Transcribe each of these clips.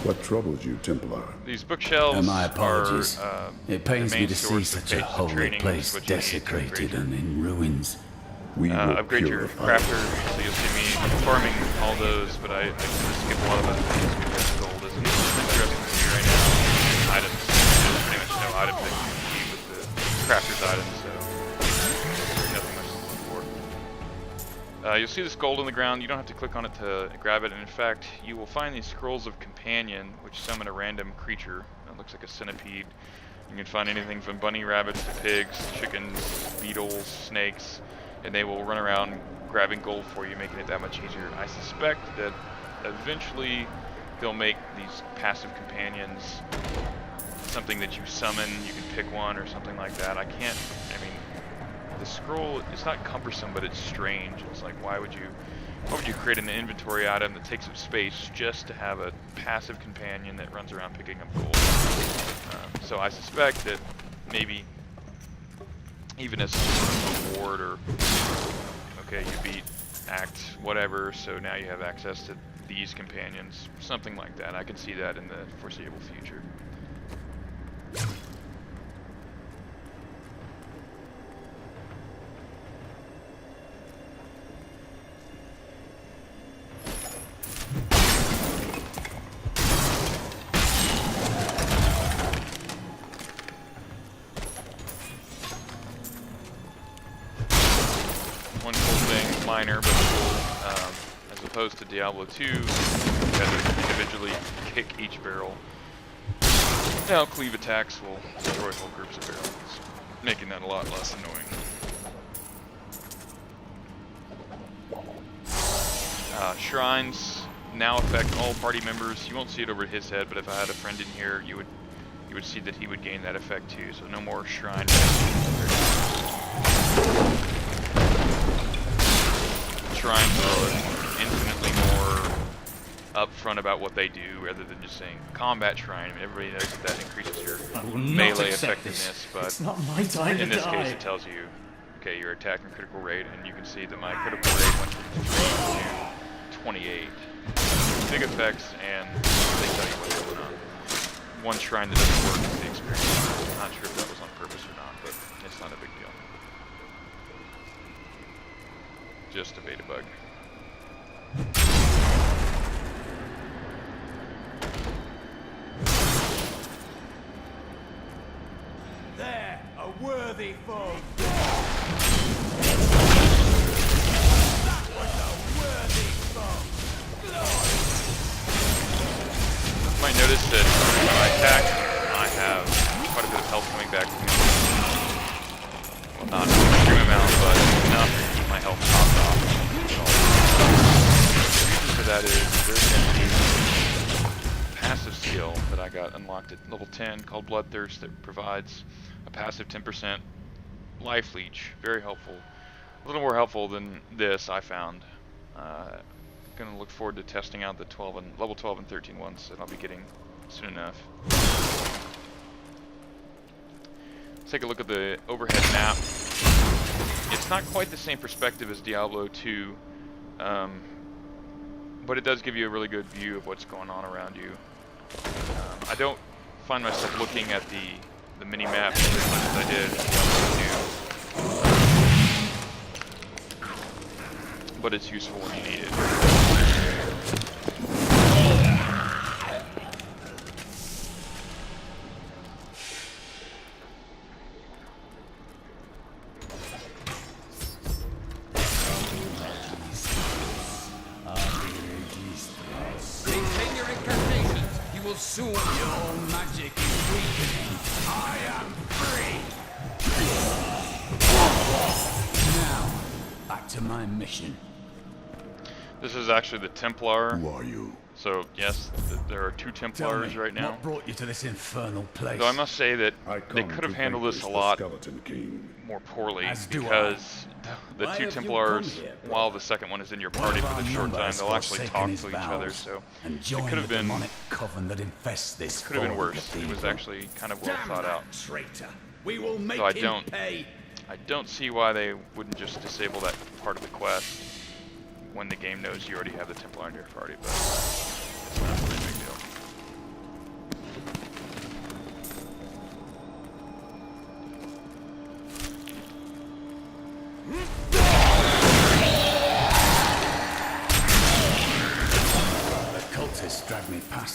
What troubles you, Templar? These bookshelves My apologies. are It the pains main me to see source of such a pages of holy training, place which you need to desecrated upgrade and in ruins. We will upgrade your purify it. crafter, so you'll see me farming all those, but I skip a lot of those things because gold isn't interesting to me right now. Items, there's pretty much no item that can compete with the crafter's items, so there's nothing much to look for. You'll see this gold on the ground. You don't have to click on it to grab it, and in fact, you will find these scrolls of companion, which summon a random creature that looks like a centipede. You can find anything from bunny rabbits to pigs, chickens, beetles, snakes, and they will run around grabbing gold for you, making it that much easier. I suspect that eventually they'll make these passive companions something that you summon. You can pick one or something like that. I mean, the scroll, it's not cumbersome, but it's strange. It's like, why would you create an inventory item that takes up space just to have a passive companion that runs around picking up gold? So I suspect that maybe even as a reward, or okay, you beat act whatever, so now you have access to these companions, something like that. I can see that in the foreseeable future. One cool thing, minor but cool, as opposed to Diablo 2, you have to individually kick each barrel. Now cleave attacks will destroy whole groups of barrels, making that a lot less annoying. Shrines now affect all party members. You won't see it over his head, but if I had a friend in here, you would see that he would gain that effect too. So no more shrine. Shrines are infinitely more upfront about what they do rather than just saying combat shrine. I mean, everybody knows that increases your melee effectiveness, but it's not my time in to this die. case it tells you, okay, your attack and critical rate, and you can see that my critical rate went from 3 to 28. Big effects, and they tell you what's going on. One shrine that doesn't work is the experience. I'm not sure if that was on purpose or not, but it's not a big deal. Just a beta bug. There, a worthy foe. That was a worthy foe. You might notice that when I attack, I have quite a bit of health coming back to me. Well, not an extreme amount, but enough to keep my health topped off. The reason for that is there's a passive skill that I got unlocked at level 10 called Bloodthirst that provides a passive 10% life leech. Very helpful. A little more helpful than this, I found. Gonna look forward to testing out the level 12 and 13 ones that I'll be getting soon enough. Let's take a look at the overhead map. It's not quite the same perspective as Diablo 2, but it does give you a really good view of what's going on around you. I don't find myself looking at the mini map as much as I did in Diablo 2, but it's useful when you need it. Maintain your incantations. You will soon. Your magic is weakening. I am free. Now, back to my mission. This is actually the Templar. Who are you? So yes, there are 2 Tell Templars me, right now. what brought you to this infernal place? Though I must say that I they come could have to handled this a vanquish the lot Skeleton King. more poorly, As do because the Why 2 have you Templars, come here, while the second one is in your party for the short time, they'll actually talk to each other. So and it join could have the been demonic coven that infests this could have been fallen worse. It was cathedral. actually kind of well thought out. Traitor. We will make So I him pay. don't see why they wouldn't just disable that part of the quest when the game knows you already have the Templar in your party, but it's not really a big deal.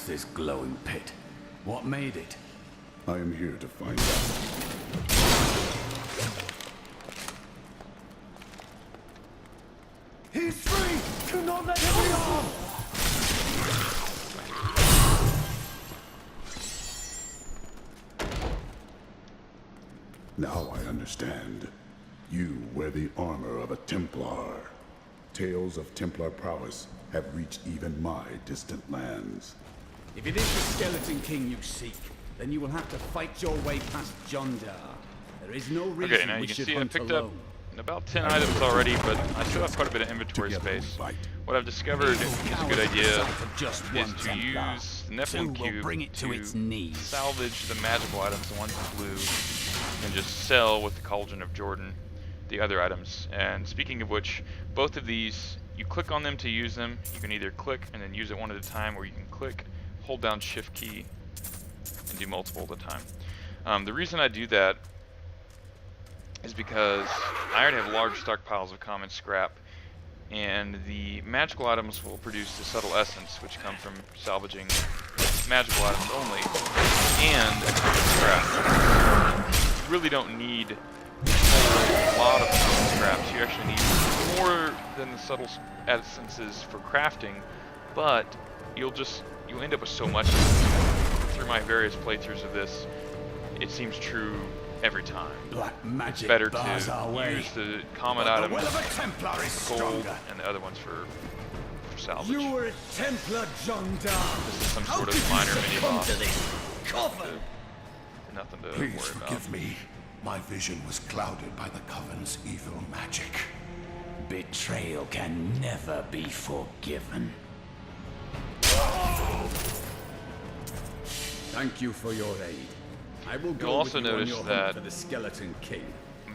this glowing pit? What made it? I am here to find out. He's free! Do not let him be harmed! Now I understand. You wear the armor of a Templar. Tales of Templar prowess have reached even my distant lands. If it is the Skeleton King you seek, then you will have to fight your way past Jondar. There is no reason Okay, now we you can should see I hunt picked alone. up about 10 items already, but I still have quite a bit of inventory Together we space. fight. What I've discovered is a good idea is to use the Nephilim Two will Cube bring it to its knees. salvage the magical items, the ones in blue, and just sell with the Cauldron of Jordan the other items. And speaking of which, both of these, you click on them to use them. You can either click and then use it one at a time, or you can click, hold down Shift key, and do multiple at a time. The reason I do that is because I already have large stockpiles of common scrap, and the magical items will produce the subtle essence, which come from salvaging magical items only, and a common scrap. You really don't need a whole lot of common scraps. You actually need more than the subtle essences for crafting, but you'll end up with so much. Through my various playthroughs of this, it seems true every time. Black magic Better bars our to way. use the common But the items, will of a Templar is gold, stronger. and the other ones for salvage. You were a Templar, Jondar. This is some How sort could of you minor succumb mini-boss. to this coven? Nothing to Please worry about. forgive me. My vision was clouded by the Coven's evil magic. Betrayal can never be forgiven. Thank you for your aid. I will go You'll also with you on notice your hunt that for the Skeleton King.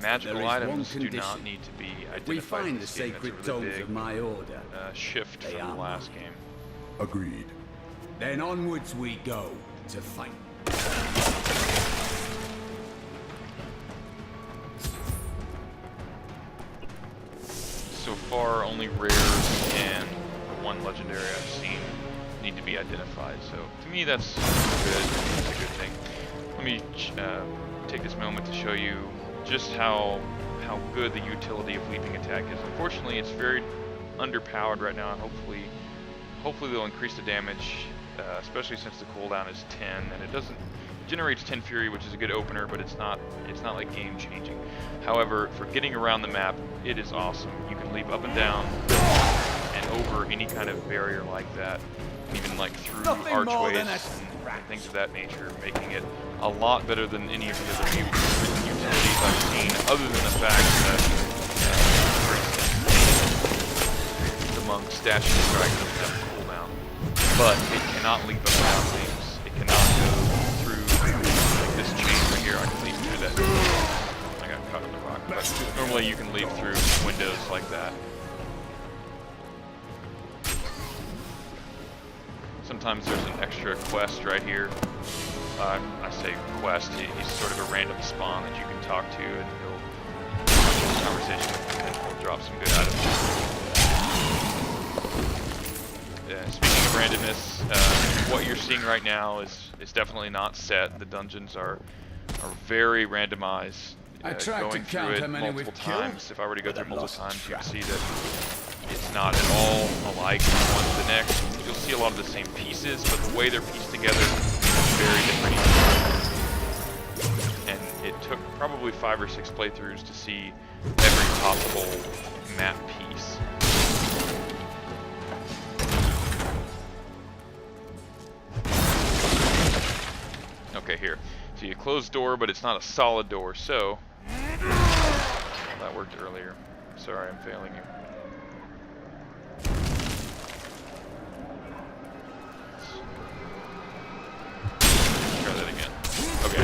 Magical There is one items do not condition. need to be identified. If we find in the this game. sacred It's a really tomes big, of my order, shift They from are the last mine. game. Agreed. then onwards we go to fight. So far, only rares and one legendary I've seen need to be identified. So to me, that's good. That's a good thing. Let me take this moment to show you just how good the utility of leaping attack is. Unfortunately, it's very underpowered right now, and hopefully they'll increase the damage, especially since the cooldown is 10, and it generates 10 fury, which is a good opener, but it's not like game changing. However, for getting around the map, it is awesome. You can leap up and down and over any kind of barrier like that, even like through Nothing more archways than a and scratch. things of that nature, making it a lot better than any of the other utilities I've seen, other than the fact that, for instance, the monk's dashing strike doesn't have a cooldown, but it cannot leap up and down things. It cannot go through like this chain right here. I can leap through that. I got caught in the rock. But normally you can leap through windows like that. Sometimes there's an extra quest right here. I say quest, he's sort of a random spawn that you can talk to, and he'll have a conversation with you, and he'll drop some good items. Speaking of randomness, what you're seeing right now is definitely not set. The dungeons are very randomized. I tried to Going through count it how many multiple we've killed, times. If I were to go but through I've multiple lost times, you can track. see that it's not at all alike from one to the next. You'll see a lot of the same pieces, but the way they're pieced together is very different each time. And it took probably 5 or 6 playthroughs to see every possible map piece. Okay, here. So you close door, but it's not a solid door, so that worked earlier. Sorry, I'm failing you. Try that again. Okay,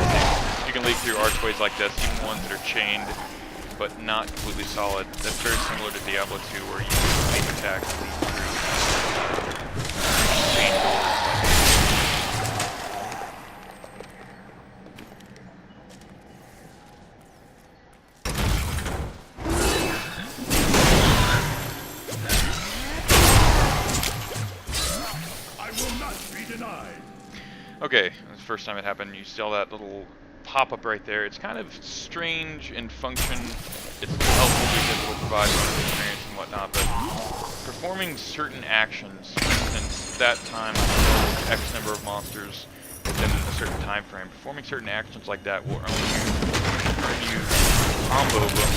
you can leap through archways like this, even ones that are chained, but not completely solid. That's very similar to Diablo 2, where you can make attacks leap through chain doors like this. I will not be denied. Okay, that's the first time it happened. You saw that little pop-up right there. It's kind of strange in function. It's helpful because it will provide bonus experience and whatnot, but performing certain actions, since that time X number of monsters within a certain time frame, performing certain actions like that will earn you combo bonuses.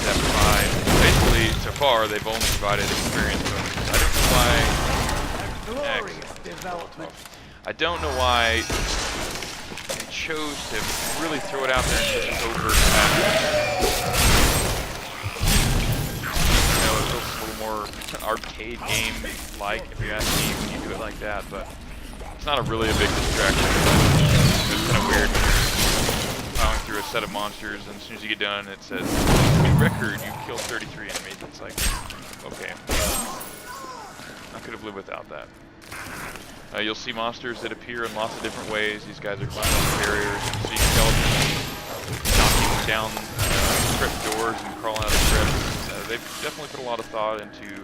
That provide, basically, so far, they've only provided experience bonuses. I don't know why. Glorious development. I don't know why they chose to really throw it out there in such an overt fashion. You know, it feels a little more arcade game-like, if you ask me, when you do it like that, but it's not really a big distraction. It's kind of weird when you're plowing through a set of monsters, and as soon as you get done, it says, new record, you killed 33 enemies. It's like, okay. I could have lived without that. You'll see monsters that appear in lots of different ways. These guys are climbing up barriers. You'll see skeletons knocking down crypt doors and crawling out of crypts. They've definitely put a lot of thought into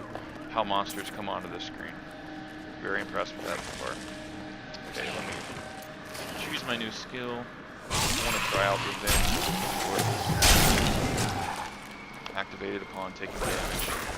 how monsters come onto the screen. Very impressed with that so far. Okay, let me choose my new skill. I want to try out Revenge. Activated upon taking damage.